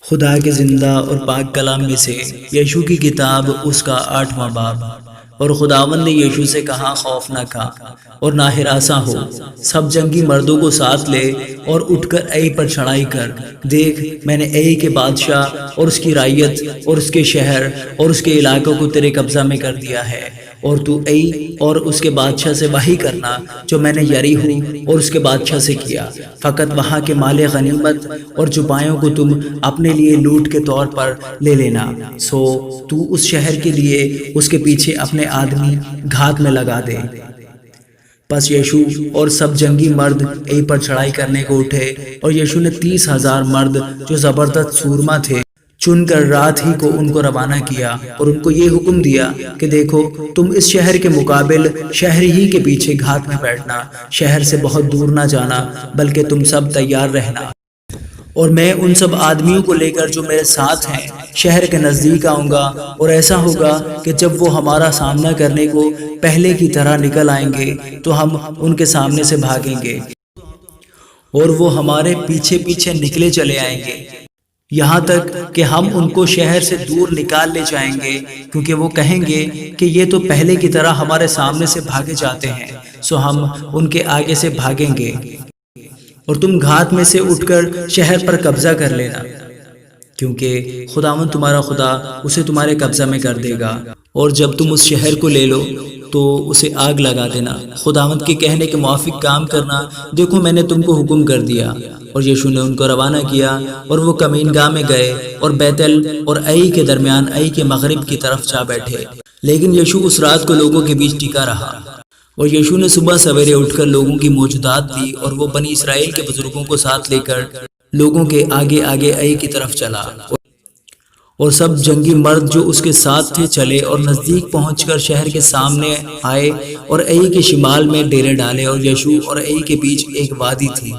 خدا کے زندہ اور پاک کلام میں سے یشوع کی کتاب اس کا 8واں باب۔ اور خداوند نے یشوع سے کہا، خوف نہ کھا اور نہ ہراساں ہو، سب جنگی مردوں کو ساتھ لے اور اٹھ کر ای پر چڑھائی کر۔ دیکھ، میں نے ای کے بادشاہ اور اس کی رعیت اور اس کے شہر اور اس کے علاقوں کو تیرے قبضہ میں کر دیا ہے، اور تو ای اور اس کے بادشاہ سے وہی کرنا جو میں نے یریحو اور اس کے بادشاہ سے کیا۔ فقط وہاں کے مال غنیمت اور چوپایوں کو تم اپنے لیے لوٹ کے طور پر لے لینا۔ سو تو اس شہر کے لیے اس کے پیچھے اپنے آدمی گھات میں لگا دے۔ پس یشوع اور سب جنگی مرد ای پر چڑھائی کرنے کو اٹھے، اور یشوع نے 30,000 مرد جو زبردست سورما تھے چن کر رات ہی کو ان کو روانہ کیا، اور ان کو یہ حکم دیا کہ دیکھو، تم اس شہر کے مقابل شہر ہی کے پیچھے گھات میں بیٹھنا، شہر سے بہت دور نہ جانا، بلکہ تم سب تیار رہنا، اور میں ان سب آدمیوں کو لے کر جو میرے ساتھ ہیں شہر کے نزدیک آؤں گا، اور ایسا ہوگا کہ جب وہ ہمارا سامنا کرنے کو پہلے کی طرح نکل آئیں گے تو ہم ان کے سامنے سے بھاگیں گے، اور وہ ہمارے پیچھے پیچھے نکلے چلے آئیں گے، یہاں تک کہ ہم ان کو شہر سے دور نکال لے جائیں گے، کیونکہ وہ کہیں گے کہ یہ تو پہلے کی طرح ہمارے سامنے سے بھاگے جاتے ہیں، سو ہم ان کے آگے سے بھاگیں گے، اور تم گھات میں سے اٹھ کر شہر پر قبضہ کر لینا، کیونکہ خداوند تمہارا خدا اسے تمہارے قبضہ میں کر دے گا، اور جب تم اس شہر کو لے لو تو اسے آگ لگا دینا، خداوند کے کہنے کے موافق کام کرنا، دیکھو میں نے تم کو حکم کر دیا۔ اور یشوع نے ان کو روانہ کیا، اور وہ کمین گاہ میں گئے اور بیتل اور ای کے درمیان ای کے مغرب کی طرف جا بیٹھے، لیکن یشوع اس رات کو لوگوں کے بیچ ٹکا رہا۔ اور یشوع نے صبح سویرے اٹھ کر لوگوں کی موجودات دی، اور وہ بنی اسرائیل کے بزرگوں کو ساتھ لے کر لوگوں کے آگے آگے ای کی طرف چلا، اور سب جنگی مرد جو اس کے ساتھ تھے چلے اور نزدیک پہنچ کر شہر کے سامنے آئے، اور ای کے شمال میں ڈیرے ڈالے، اور یشوع اور ای کے بیچ ایک وادی تھی۔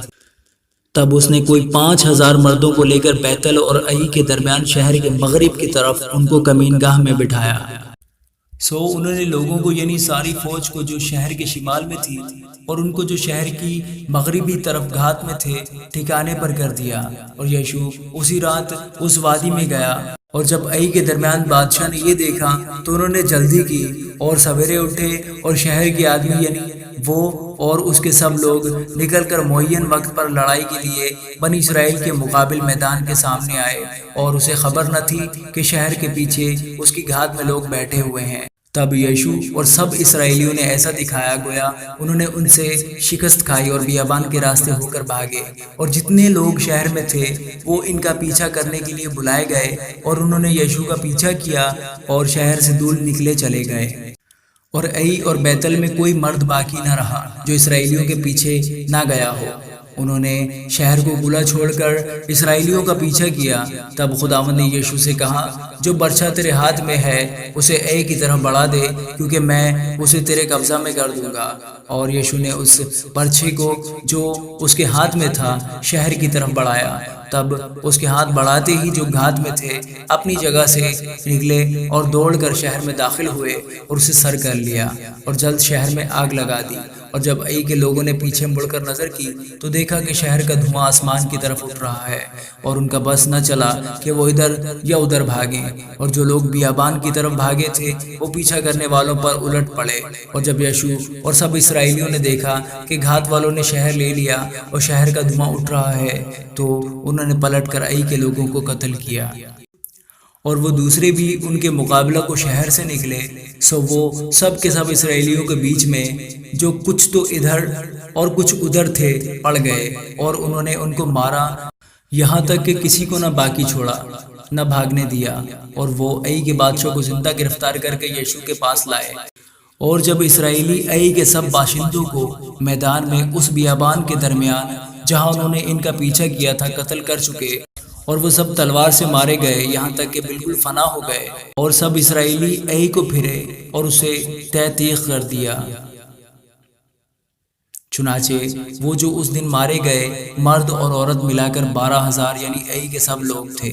تب اس نے کوئی 5,000 مردوں کو لے کر بیتل اور ای کے درمیان شہر کے مغرب کی طرف ان کو کمین گاہ میں بٹھایا۔ سو انہوں نے لوگوں کو، یعنی ساری فوج کو جو شہر کے شمال میں تھی، اور ان کو جو شہر کی مغربی طرف گھات میں تھے، ٹھکانے پر کر دیا، اور یشوع اسی رات اس وادی میں گیا۔ اور جب ای کے درمیان بادشاہ نے یہ دیکھا تو انہوں نے جلدی کی اور سویرے اٹھے، اور شہر کے آدمی یعنی وہ اور اس کے سب لوگ نکل کر معین وقت پر لڑائی کے لیے بنی اسرائیل کے مقابل میدان کے سامنے آئے، اور اسے خبر نہ تھی کہ شہر کے پیچھے اس کی گھات میں لوگ بیٹھے ہوئے ہیں۔ تب یشوع اور سب اسرائیلیوں نے ایسا دکھایا گویا انہوں نے ان سے شکست کھائی، اور بیابان کے راستے ہو کر بھاگے، اور جتنے لوگ شہر میں تھے وہ ان کا پیچھا کرنے کے لیے بلائے گئے، اور انہوں نے یشوع کا پیچھا کیا اور شہر سے دور نکلے چلے گئے۔ اور ای اور بیتل میں کوئی مرد باقی نہ رہا جو اسرائیلیوں کے پیچھے نہ گیا ہو، انہوں نے شہر کو کھلا چھوڑ کر اسرائیلیوں کا پیچھا کیا۔ تب خداوند نے یشوع سے کہا، جو برچھا تیرے ہاتھ میں ہے اسے ای کی طرف بڑھا دے، کیونکہ میں اسے تیرے قبضہ میں کر دوں گا۔ اور یشوع نے اس برچھے کو جو اس کے ہاتھ میں تھا شہر کی طرف بڑھایا۔ تب اس کے ہاتھ بڑھاتے ہی جو گھات میں تھے اپنی جگہ سے نکلے اور دوڑ کر شہر میں داخل ہوئے اور اسے سر کر لیا، اور جلد شہر میں آگ لگا دی۔ اور جب ای کے لوگوں نے پیچھے مڑ کر نظر کی تو دیکھا کہ شہر کا دھواں آسمان کی طرف اٹھ رہا ہے، اور ان کا بس نہ چلا کہ وہ ادھر یا ادھر بھاگیں، اور جو لوگ بیابان کی طرف بھاگے تھے وہ پیچھا کرنے والوں پر الٹ پڑے۔ اور جب یشوع اور سب اسرائیلیوں نے دیکھا کہ گھات والوں نے شہر لے لیا اور شہر کا دھواں اٹھ رہا ہے، تو انہوں نے پلٹ کر ای کے لوگوں کو قتل کیا، اور وہ دوسرے بھی ان کے مقابلہ کو شہر سے نکلے۔ سو وہ سب کے سب اسرائیلیوں کے بیچ میں جو کچھ تو ادھر اور کچھ ادھر تھے پڑ گئے، اور انہوں نے ان کو مارا، یہاں تک کہ کسی کو نہ باقی چھوڑا، نہ بھاگنے دیا۔ اور وہ ای کے بادشاہ کو زندہ گرفتار کر کے یشوع کے پاس لائے۔ اور جب اسرائیلی ای کے سب باشندوں کو میدان میں اس بیابان کے درمیان جہاں انہوں نے ان کا پیچھا کیا تھا قتل کر چکے، اور وہ سب تلوار سے مارے گئے یہاں تک کہ بالکل فنا ہو گئے، اور سب اسرائیلی ای کو پھرے اور اسے تہ تیغ کر دیا۔ چنانچہ وہ جو اس دن مارے گئے مرد اور عورت ملا کر 12,000 یعنی ای کے سب لوگ تھے،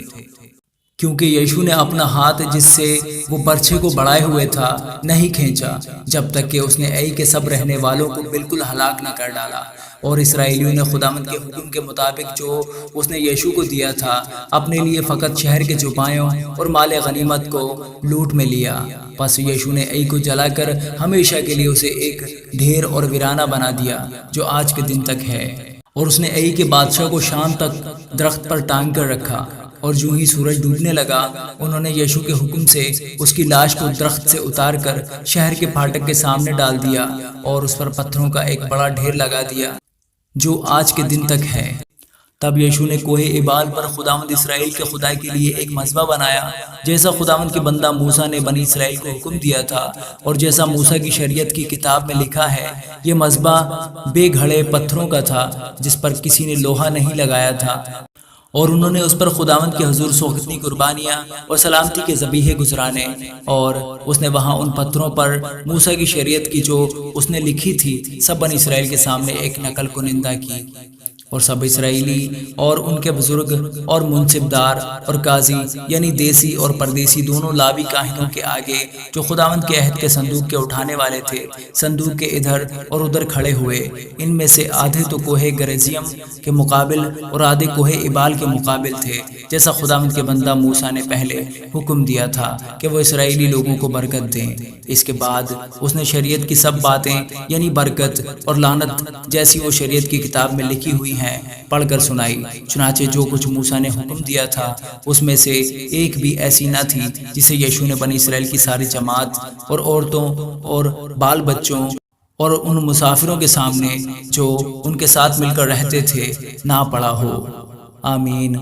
کیونکہ یشوع نے اپنا ہاتھ جس سے وہ برچھے کو بڑھائے ہوئے تھا نہیں کھینچا، جب تک کہ اس نے ای کے سب رہنے والوں کو بالکل ہلاک نہ کر ڈالا۔ اور اسرائیلیوں نے خداوند کے حکم کے مطابق جو اس نے یشوع کو دیا تھا اپنے لیے فقط شہر کے چوپایوں اور مال غنیمت کو لوٹ میں لیا۔ پس یشوع نے ای کو جلا کر ہمیشہ کے لیے اسے ایک ڈھیر اور ویرانہ بنا دیا جو آج کے دن تک ہے۔ اور اس نے ای کے بادشاہ کو شام تک درخت پر ٹانگ کر رکھا، اور جو ہی سورج ڈوبنے لگا انہوں نے یشوع کے حکم سے اس کی لاش کو درخت سے اتار کر شہر کے پھاٹک کے سامنے ڈال دیا اور اس پر پتھروں کا ایک بڑا ڈھیر لگا دیا جو آج کے دن تک ہے۔ تب یشوع نے کوہ ایبال پر خداوند اسرائیل کے خدا کے لیے ایک مذبح بنایا، جیسا خداوند کے بندہ موسیٰ نے بنی اسرائیل کو حکم دیا تھا، اور جیسا موسیٰ کی شریعت کی کتاب میں لکھا ہے۔ یہ مذبح بے گھڑے پتھروں کا تھا جس پر کسی نے لوہا نہیں لگایا تھا، اور انہوں نے اس پر خداوند کے حضور سوختنی قربانیاں اور سلامتی کے ذبیحے گزرانے، اور اس نے وہاں ان پتھروں پر موسیٰ کی شریعت کی جو اس نے لکھی تھی سب بنی اسرائیل کے سامنے ایک نقل کنندہ کی۔ اور سب اسرائیلی اور ان کے بزرگ اور منصب دار اور قاضی یعنی دیسی اور پردیسی دونوں لاوی کاہنوں کے آگے جو خداوند کے عہد کے صندوق کے اٹھانے والے تھے صندوق کے ادھر اور ادھر کھڑے ہوئے۔ ان میں سے آدھے تو کوہ گرزیم کے مقابل اور آدھے کوہ ایبال کے مقابل تھے، جیسا خداوند کے بندہ موسیٰ نے پہلے حکم دیا تھا کہ وہ اسرائیلی لوگوں کو برکت دیں۔ اس کے بعد اس نے شریعت کی سب باتیں یعنی برکت اور لعنت جیسی وہ شریعت کی کتاب میں لکھی ہوئی ہیں پڑھ کر سنائی۔ چنانچہ جو کچھ موسیٰ نے حکم دیا تھا اس میں سے ایک بھی ایسی نہ تھی جسے یشوع نے بنی اسرائیل کی ساری جماعت اور عورتوں اور بال بچوں اور ان مسافروں کے سامنے جو ان کے ساتھ مل کر رہتے تھے نہ پڑھا ہو۔ آمین۔